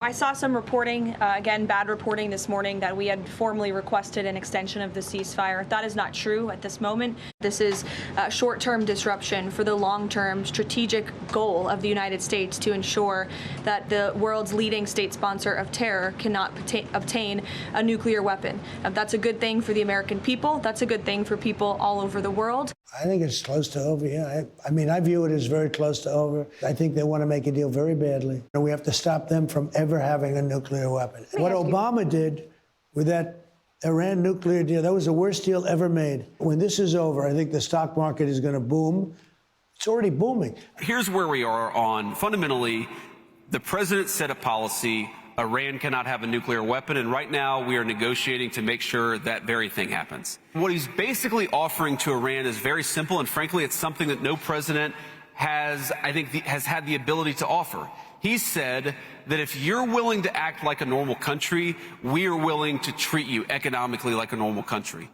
I saw some reporting, again, bad reporting this morning, that we had formally requested an extension of the ceasefire. That is not true at this moment. This is a short-term disruption for the long-term strategic goal of the United States to ensure that the world's leading state sponsor of terror cannot obtain a nuclear weapon. That's a good thing for the American people. That's a good thing for people all over the world. I think it's close to over, yeah. I mean, I view it as very close to over. I think they want to make a deal very badly. And we have to stop them from ever having a nuclear weapon. What Obama did with that Iran nuclear deal, that was the worst deal ever made. When this is over, I think the stock market is going to boom. It's already booming. Here's where we are on, fundamentally, the president set a policy. Iran cannot have a nuclear weapon, and right now we are negotiating to make sure that very thing happens. What he's basically offering to Iran is very simple, and frankly, it's something that no president has had the ability to offer. He said that if you're willing to act like a normal country, we are willing to treat you economically like a normal country.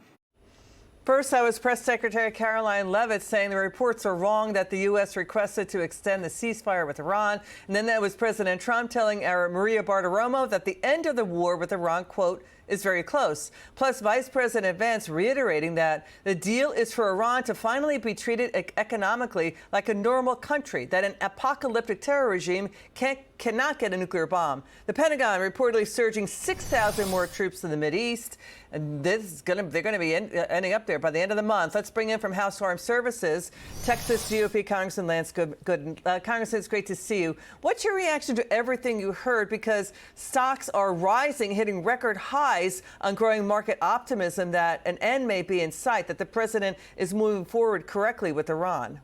First, that was Press Secretary Karoline Leavitt saying the reports are wrong that the U.S. requested to extend the ceasefire with Iran. And then that was President Trump telling our Maria Bartiromo that the end of the war with Iran, quote, is very close. Plus, Vice President Vance reiterating that the deal is for Iran to finally be treated economically like a normal country, that an apocalyptic terror regime cannot get a nuclear bomb. The Pentagon reportedly surging 6,000 more troops in the Mideast. And they're going to be ending up there by the end of the month. Let's bring in from House Armed Services, Texas GOP Congressman Lance Gooden. Congressman, it's great to see you. What's your reaction to everything you heard? Because stocks are rising, hitting record highs on growing market optimism that an end may be in sight, that the president is moving forward correctly with Iran.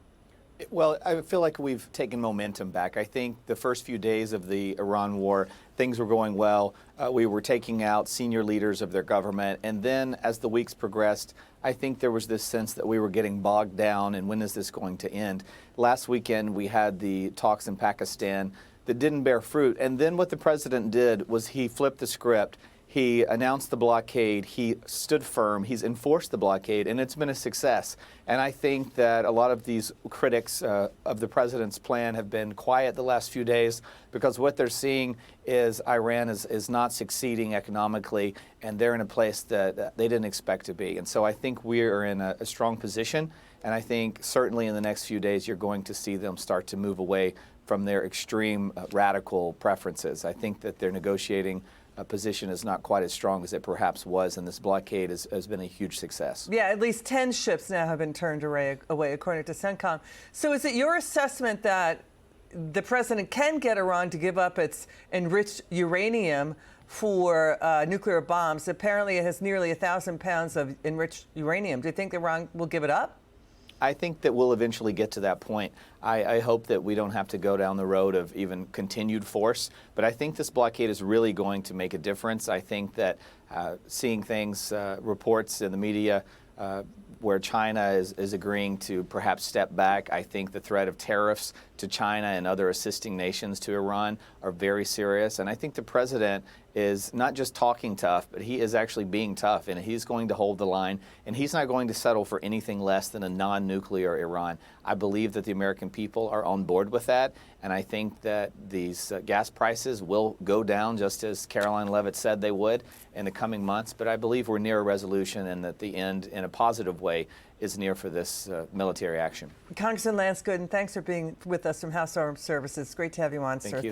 Well, I feel like we've taken momentum back. I think the first few days of the Iran war, things were going well. We were taking out senior leaders of their government. And then as the weeks progressed, I think there was this sense that we were getting bogged down and when is this going to end? Last weekend, we had the talks in Pakistan that didn't bear fruit. And then what the president did was he flipped the script. He announced the blockade, he stood firm, he's enforced the blockade, and it's been a success. And I think that a lot of these critics of the president's plan have been quiet the last few days because what they're seeing is Iran is not succeeding economically, and they're in a place that they didn't expect to be. And so I think we are in a strong position, and I think certainly in the next few days you're going to see them start to move away from their extreme radical preferences. I think that they're negotiating position is not quite as strong as it perhaps was, and this blockade has been a huge success. Yeah, at least 10 ships now have been turned away, according to CENTCOM. So is it your assessment that the president can get Iran to give up its enriched uranium for nuclear bombs? Apparently, it has nearly 1,000 pounds of enriched uranium. Do you think Iran will give it up? I think that we'll eventually get to that point. I hope that we don't have to go down the road of even continued force, but I think this blockade is really going to make a difference. I think that seeing things, reports in the media where China is agreeing to perhaps step back, I think the threat of tariffs to China and other assisting nations to Iran are very serious. And I think the president is not just talking tough, but he is actually being tough, and he's going to hold the line, and he's not going to settle for anything less than a non-nuclear Iran. I believe that the American people are on board with that, and I think that these gas prices will go down, just as Karoline Leavitt said they would, in the coming months. But I believe we're near a resolution and that the end, in a positive way, is near for this military action. Congressman Lance Gooden, thanks for being with us from House Armed Services. Great to have you on, sir. Thank you.